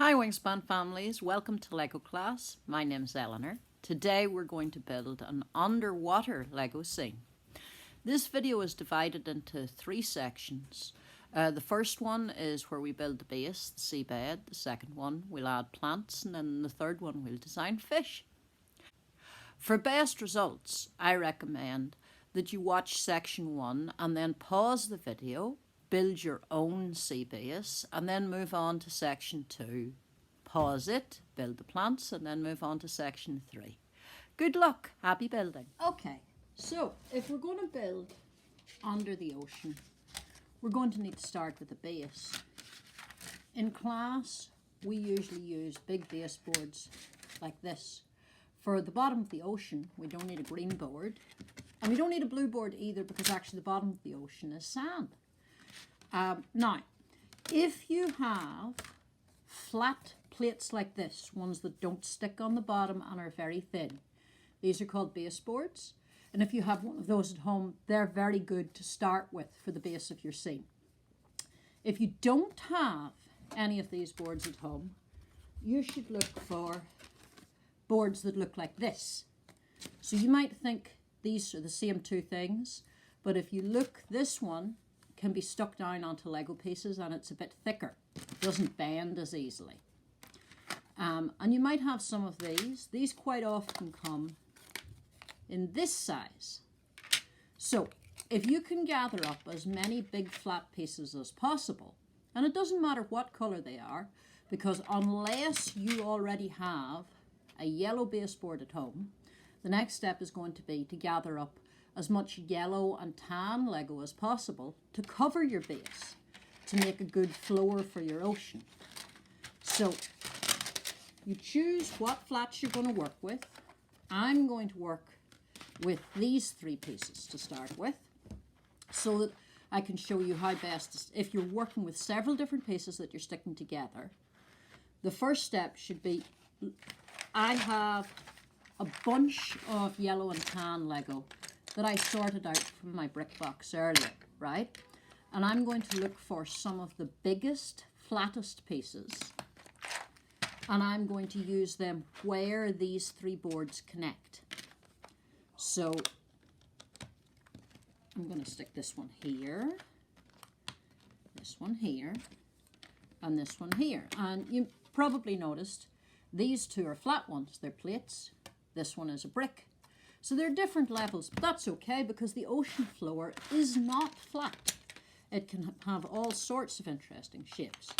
Hi Wingspan families, welcome to Lego class. My name's Eleanor. Today we're going to build an underwater Lego scene. This video is divided into three sections. The first one is where we build the base, the seabed. The second one we'll add plants, and then the third one we'll design fish. For best results, I recommend that you watch section 1 and then pause the video, build your own sea base, and then move on to section 2. Pause it, build the plants, and then move on to section 3. Good luck, happy building. Okay, so if we're going to build under the ocean, we're going to need to start with a base. In class, we usually use big baseboards like this. For the bottom of the ocean, we don't need a green board. And we don't need a blue board either, because actually the bottom of the ocean is sand. Now, if you have flat plates like this, ones that don't stick on the bottom and are very thin, these are called baseboards. And if you have one of those at home, they're very good to start with for the base of your scene. If you don't have any of these boards at home, you should look for boards that look like this. So you might think these are the same two things, but if you look, this one can be stuck down onto Lego pieces and it's a bit thicker. It doesn't bend as easily. And you might have some of these. These quite often come in this size. So if you can gather up as many big flat pieces as possible, and it doesn't matter what color they are, because unless you already have a yellow baseboard at home, the next step is going to be to gather up as much yellow and tan Lego as possible to cover your base, to make a good floor for your ocean. So you choose what flats you're going to work with. I'm going to work with these three pieces to start with, so that I can show you how best, if you're working with several different pieces that you're sticking together, the first step should be, I have a bunch of yellow and tan Lego that I sorted out from my brick box earlier, right? And I'm going to look for some of the biggest, flattest pieces, and I'm going to use them where these three boards connect. So I'm going to stick this one here, this one here, and this one here. And you probably noticed these two are flat ones, they're plates. This one is a brick. So they're different levels, but that's okay because the ocean floor is not flat. It can have all sorts of interesting shapes.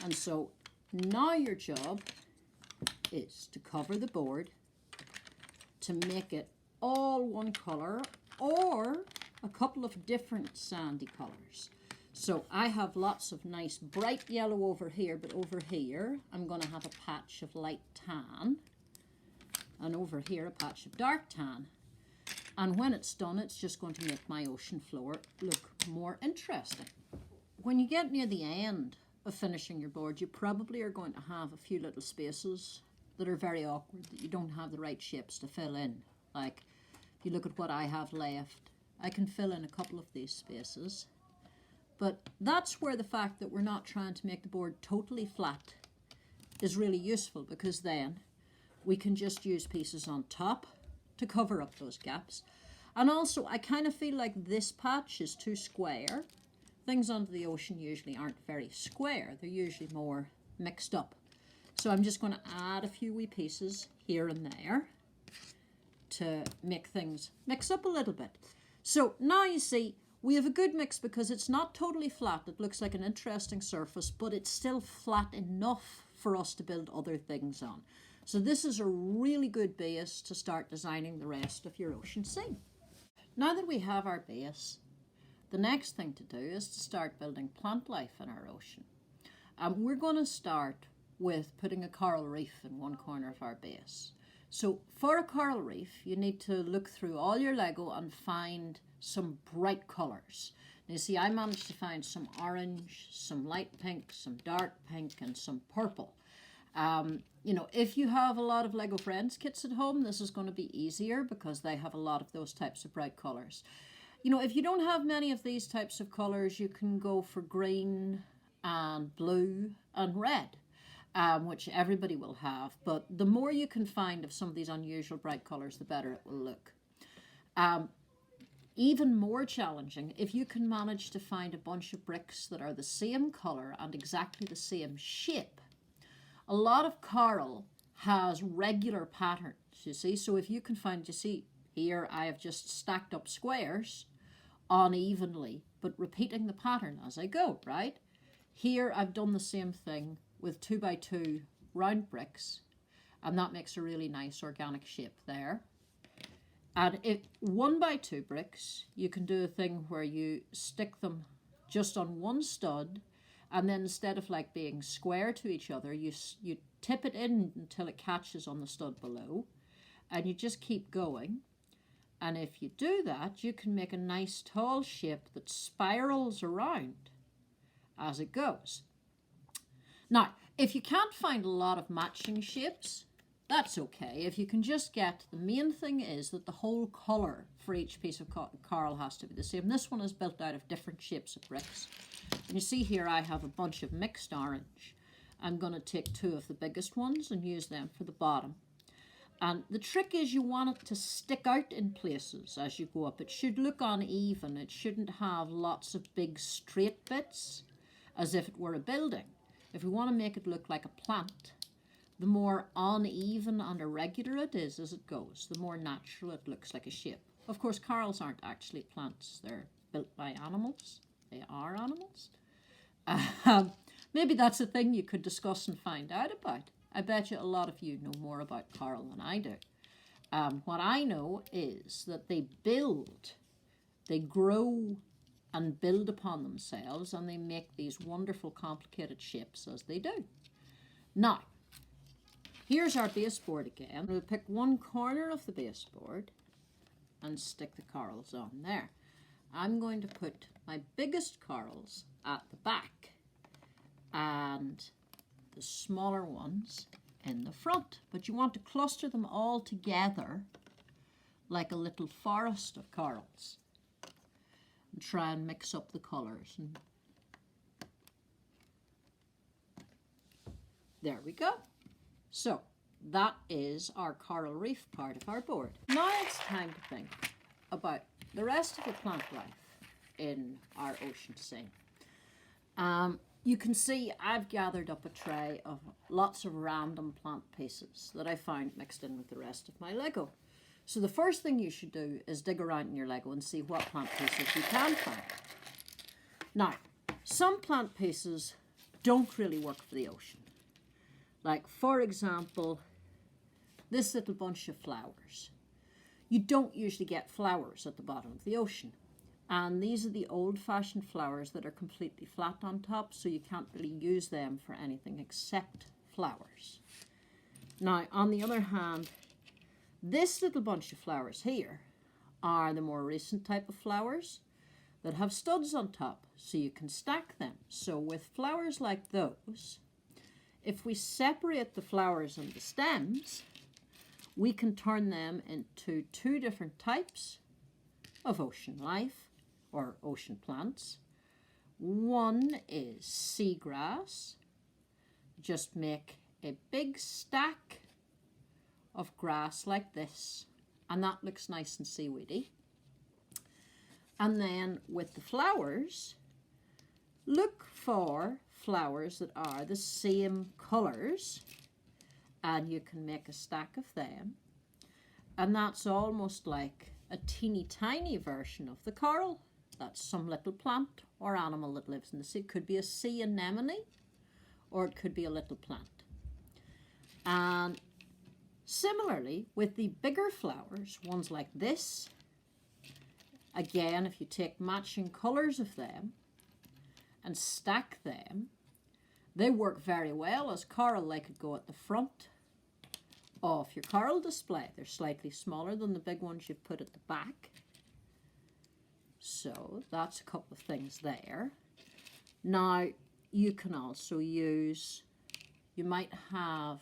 And so now your job is to cover the board to make it all one color or a couple of different sandy colors. So I have lots of nice bright yellow over here, but over here I'm going to have a patch of light tan, and over here a patch of dark tan. And when it's done, it's just going to make my ocean floor look more interesting. When you get near the end of finishing your board, you probably are going to have a few little spaces that are very awkward, that you don't have the right shapes to fill in. Like, if you look at what I have left, I can fill in a couple of these spaces. But that's where the fact that we're not trying to make the board totally flat is really useful, because then we can just use pieces on top to cover up those gaps. And also, I kind of feel like this patch is too square. Things under the ocean usually aren't very square. They're usually more mixed up. So I'm just going to add a few wee pieces here and there to make things mix up a little bit. So now you see, we have a good mix because it's not totally flat. It looks like an interesting surface, but it's still flat enough for us to build other things on. So this is a really good base to start designing the rest of your ocean scene. Now that we have our base, the next thing to do is to start building plant life in our ocean. We're going to start with putting a coral reef in one corner of our base. So for a coral reef, you need to look through all your Lego and find some bright colors. Now, you see, I managed to find some orange, some light pink, some dark pink, and some purple. You know, if you have a lot of Lego Friends kits at home, this is going to be easier because they have a lot of those types of bright colors. You know, if you don't have many of these types of colors, you can go for green and blue and red. which everybody will have. But the more you can find of some of these unusual bright colours, the better it will look. Even more challenging, if you can manage to find a bunch of bricks that are the same colour and exactly the same shape. A lot of coral has regular patterns, you see. So if you can find, you see, here I have just stacked up squares unevenly, but repeating the pattern as I go, right? Here I've done the same thing with 2x2 round bricks, and that makes a really nice organic shape there. And if 1x2 bricks, you can do a thing where you stick them just on one stud, and then instead of like being square to each other, you tip it in until it catches on the stud below, and you just keep going. And if you do that, you can make a nice tall shape that spirals around as it goes. Now, if you can't find a lot of matching shapes, that's okay. If you can just get, the main thing is that the whole colour for each piece of coral has to be the same. This one is built out of different shapes of bricks. And you see here I have a bunch of mixed orange. I'm going to take 2 of the biggest ones and use them for the bottom. And the trick is you want it to stick out in places as you go up. It should look uneven. It shouldn't have lots of big straight bits as if it were a building. If we want to make it look like a plant, the more uneven and irregular it is as it goes, the more natural it looks like a shape. Of course, corals aren't actually plants. They're built by animals. They are animals. Maybe that's a thing you could discuss and find out about. I bet you a lot of you know more about coral than I do. What I know is that they grow and build upon themselves, and they make these wonderful complicated shapes as they do. Now, here's our baseboard again. We'll pick one corner of the baseboard and stick the corals on there. I'm going to put my biggest corals at the back and the smaller ones in the front. But you want to cluster them all together like a little forest of corals. And try and mix up the colours. And there we go. So that is our coral reef part of our board. Now it's time to think about the rest of the plant life in our ocean scene. You can see I've gathered up a tray of lots of random plant pieces that I found mixed in with the rest of my Lego. So the first thing you should do is dig around in your Lego and see what plant pieces you can find. Now, some plant pieces don't really work for the ocean. Like, for example, this little bunch of flowers. You don't usually get flowers at the bottom of the ocean. And these are the old-fashioned flowers that are completely flat on top, so you can't really use them for anything except flowers. Now, on the other hand, this little bunch of flowers here are the more recent type of flowers that have studs on top, so you can stack them. So with flowers like those, if we separate the flowers and the stems, we can turn them into 2 different types of ocean life or ocean plants. One is seagrass. Just make a big stack of grass like this, and that looks nice and seaweedy. And then with the flowers, look for flowers that are the same colours, and you can make a stack of them, and that's almost like a teeny tiny version of the coral. That's some little plant or animal that lives in the sea. It could be a sea anemone, or it could be a little plant. And similarly, with the bigger flowers, ones like this, again, if you take matching colours of them and stack them, they work very well as coral. They could go at the front of your coral display. They're slightly smaller than the big ones you've put at the back. So that's a couple of things there. Now, you can also use, you might have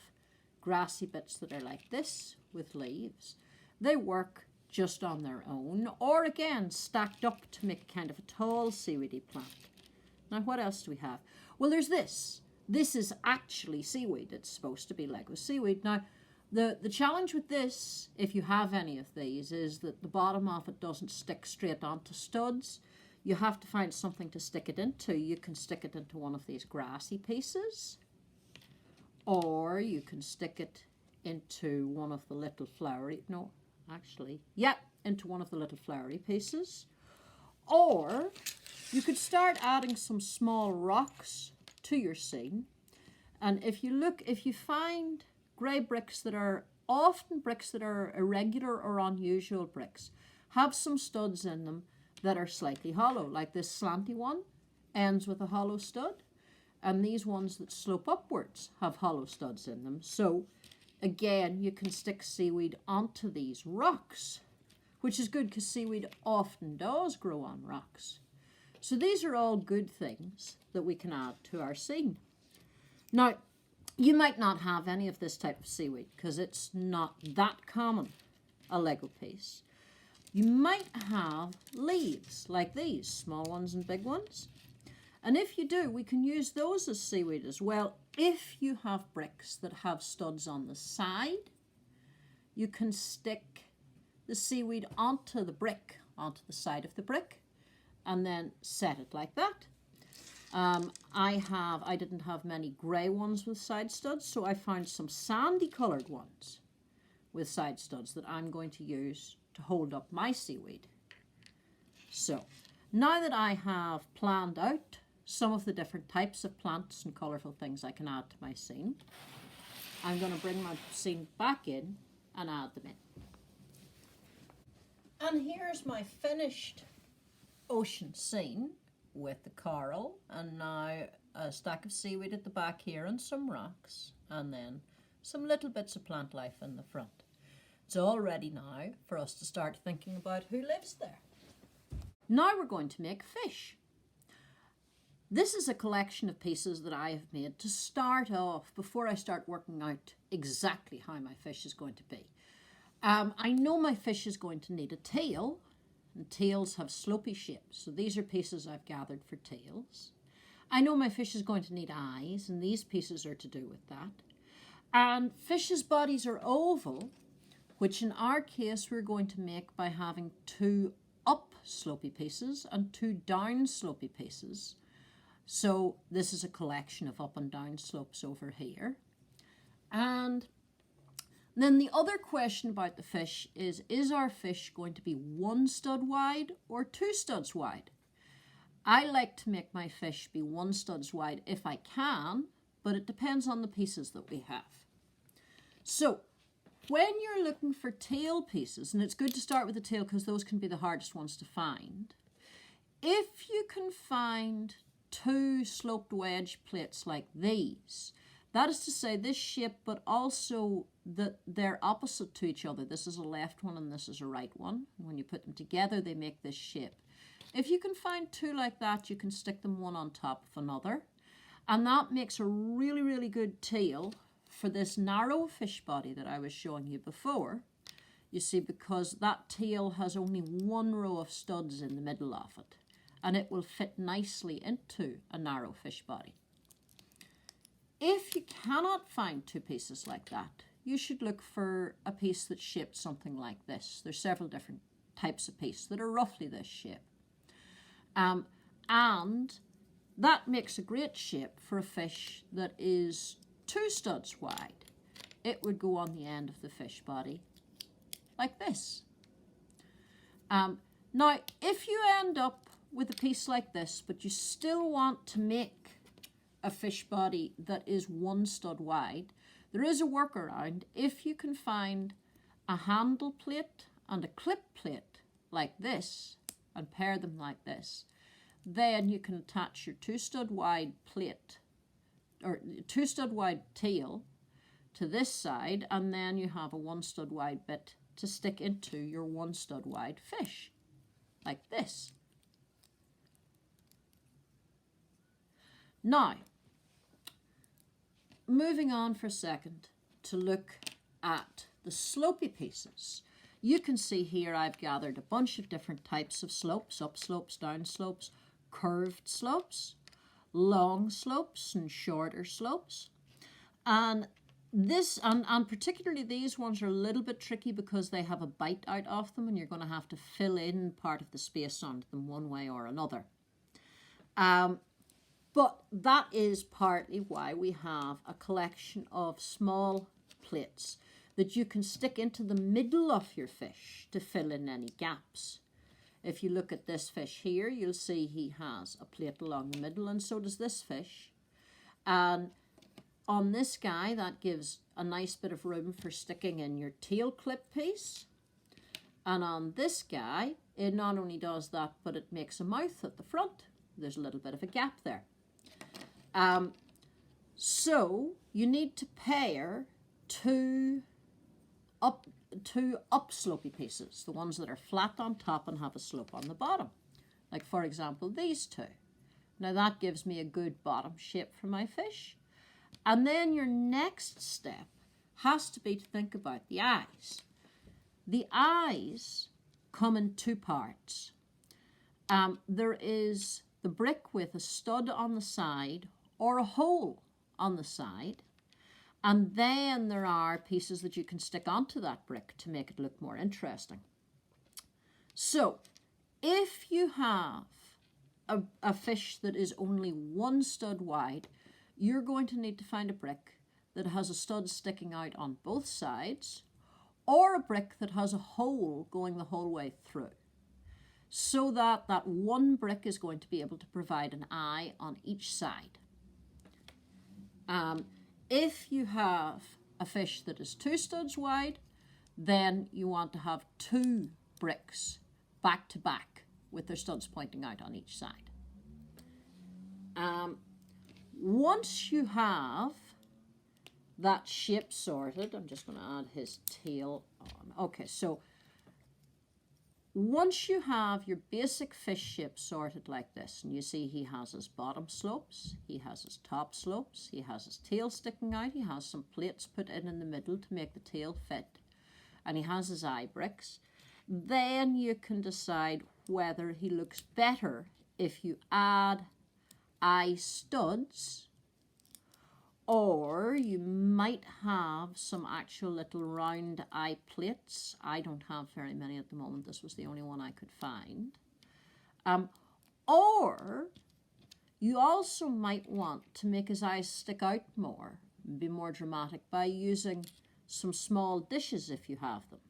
grassy bits that are like this with leaves. They work just on their own, or again, stacked up to make kind of a tall seaweedy plant. Now, what else do we have? Well, there's this. this is actually seaweed. It's supposed to be Lego seaweed. Now, the challenge with this, if you have any of these, is that the bottom of it doesn't stick straight onto studs. You have to find something to stick it into. You can stick it into one of these grassy pieces, or you can stick it into one of the little flowery, no, actually, yeah, into one of the little flowery pieces. Or you could start adding some small rocks to your scene. And if you find grey bricks that are often bricks that are irregular or unusual bricks, have some studs in them that are slightly hollow, like this slanty one ends with a hollow stud, and these ones that slope upwards have hollow studs in them. So again, you can stick seaweed onto these rocks, which is good because seaweed often does grow on rocks. So these are all good things that we can add to our scene. Now, you might not have any of this type of seaweed because it's not that common a Lego piece. You might have leaves like these, small ones and big ones. And if you do, we can use those as seaweed as well. If you have bricks that have studs on the side, you can stick the seaweed onto the brick, onto the side of the brick, and then set it like that. I didn't have many grey ones with side studs, so I found some sandy coloured ones with side studs that I'm going to use to hold up my seaweed. So now that I have planned out some of the different types of plants and colourful things I can add to my scene, I'm going to bring my scene back in and add them in. And here's my finished ocean scene with the coral, and now a stack of seaweed at the back here and some rocks, and then some little bits of plant life in the front. It's all ready now for us to start thinking about who lives there. Now we're going to make fish. This is a collection of pieces that I have made to start off before I start working out exactly how my fish is going to be. I know my fish is going to need a tail, and tails have slopey shapes, so these are pieces I've gathered for tails. I know my fish is going to need eyes, and these pieces are to do with that. And fish's bodies are oval, which in our case we're going to make by having 2 up slopey pieces and 2 down slopey pieces. So this is a collection of up and down slopes over here. And then the other question about the fish is our fish going to be 1 stud wide or 2 studs wide? I like to make my fish be 1 studs wide if I can, but it depends on the pieces that we have. So when you're looking for tail pieces, and it's good to start with the tail because those can be the hardest ones to find, if you can find 2 sloped wedge plates like these, that is to say this shape, but also that they're opposite to each other. This is a left one and this is a right one. And when you put them together, they make this shape. If you can find 2 like that, you can stick them one on top of another. And that makes a really, really good tail for this narrow fish body that I was showing you before. You see, because that tail has only 1 row of studs in the middle of it, and it will fit nicely into a narrow fish body. If you cannot find 2 pieces like that, you should look for a piece that's shaped something like this. There's several different types of piece that are roughly this shape. And that makes a great shape for a fish that is 2 studs wide. It would go on the end of the fish body like this. Now, if you end up with a piece like this, but you still want to make a fish body that is 1 stud wide, there is a workaround. If you can find a handle plate and a clip plate like this and pair them like this, then you can attach your 2 stud wide plate or 2 stud wide tail to this side, and then you have a 1 stud wide bit to stick into your 1 stud wide fish like this. Now, moving on for a second to look at the slopey pieces. You can see here I've gathered a bunch of different types of slopes, up slopes, down slopes, curved slopes. long slopes and shorter slopes. And and particularly these ones are a little bit tricky because they have a bite out of them and you're going to have to fill in part of the space onto them one way or another. But that is partly why we have a collection of small plates that you can stick into the middle of your fish to fill in any gaps. If you look at this fish here, you'll see he has a plate along the middle, and so does this fish. And on this guy, that gives a nice bit of room for sticking in your tail clip piece. And on this guy, it not only does that, but it makes a mouth at the front. There's a little bit of a gap there. So you need to pair two upslopey pieces, the ones that are flat on top and have a slope on the bottom. Like, for example, these two. Now that gives me a good bottom shape for my fish. And then your next step has to be to think about the eyes. The eyes come in two parts. There is the brick with a stud on the side or a hole on the side. And then there are pieces that you can stick onto that brick to make it look more interesting. So if you have a fish that is only one stud wide, you're going to need to find a brick that has a stud sticking out on both sides, or a brick that has a hole going the whole way through, so that that one brick is going to be able to provide an eye on each side. If you have a fish that is two studs wide, then you want to have two bricks back to back with their studs pointing out on each side. Once you have that shape sorted, I'm just going to add his tail on. Okay, so once you have your basic fish shape sorted like this, and you see he has his bottom slopes, he has his top slopes, he has his tail sticking out, he has some plates put in the middle to make the tail fit, and he has his eye bricks, then you can decide whether he looks better if you add eye studs, or you might have some actual little round eye plates. I don't have very many at the moment. This was the only one I could find. Or you also might want to make his eyes stick out more, be more dramatic, by using some small dishes if you have them.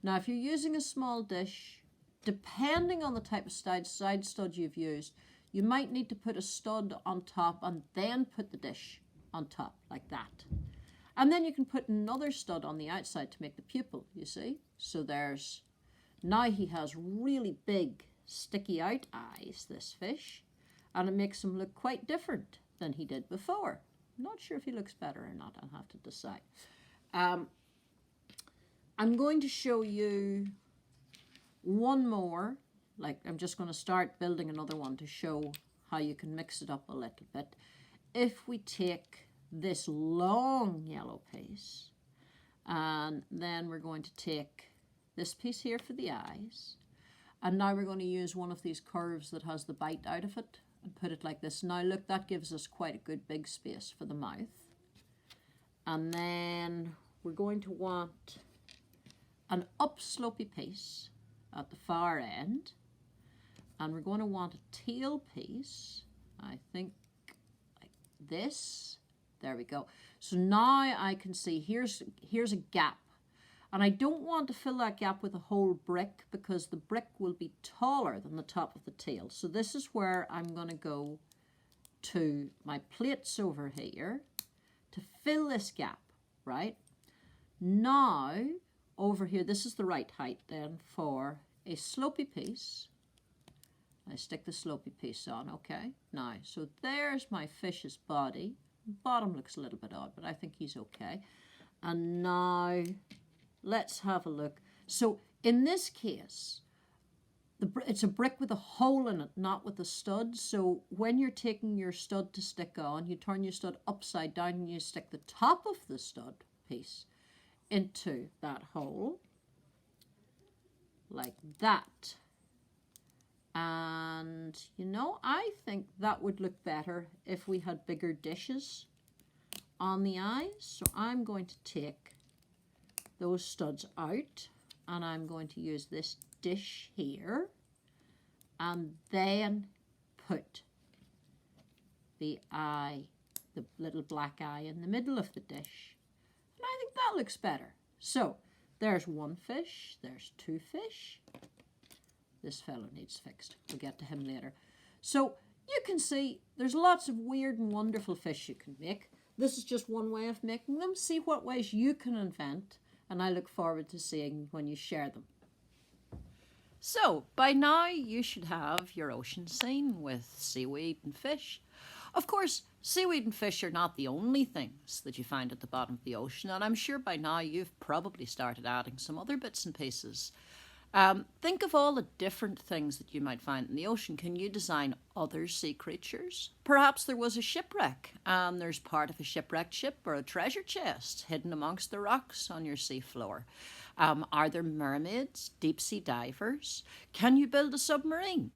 Now, if you're using a small dish, depending on the type of side stud you've used, you might need to put a stud on top and then put the dish on top, like that. And then you can put another stud on the outside to make the pupil, you see? So now he has really big, sticky out eyes, this fish, and it makes him look quite different than he did before. I'm not sure if he looks better or not. I'll have to decide. I'm going to show you one more. I'm just going to start building another one to show how you can mix it up a little bit. If we take this long yellow piece, and then we're going to take this piece here for the eyes, and now we're going to use one of these curves that has the bite out of it and put it like this. Now look, that gives us quite a good big space for the mouth. And then we're going to want an upslopey piece at the far end, and we're going to want a tail piece, I think like this. There we go. So now I can see here's a gap, and I don't want to fill that gap with a whole brick because the brick will be taller than the top of the tail. So this is where I'm going to go to my plates over here to fill this gap, right? Now over here, this is the right height then for a slopey piece. I stick the slopey piece on, okay? Now, so there's my fish's body. Bottom looks a little bit odd, but I think he's okay. And now let's have a look. So in this case, it's a brick with a hole in it, not with a stud. So when you're taking your stud to stick on, you turn your stud upside down and you stick the top of the stud piece into that hole, like that. And, you know, I think that would look better if we had bigger dishes on the eyes. So I'm going to take those studs out and I'm going to use this dish here and then put the eye, the little black eye in the middle of the dish. And I think that looks better. So there's one fish, there's two fish. This fellow needs fixed. We'll get to him later. So you can see there's lots of weird and wonderful fish you can make. This is just one way of making them. See what ways you can invent, and I look forward to seeing when you share them. So by now you should have your ocean scene with seaweed and fish. Of course, seaweed and fish are not the only things that you find at the bottom of the ocean, and I'm sure by now you've probably started adding some other bits and pieces. Think of all the different things that you might find in the ocean. Can you design other sea creatures? Perhaps there was a shipwreck and there's part of a shipwrecked ship or a treasure chest hidden amongst the rocks on your seafloor. Are there mermaids, deep sea divers? Can you build a submarine?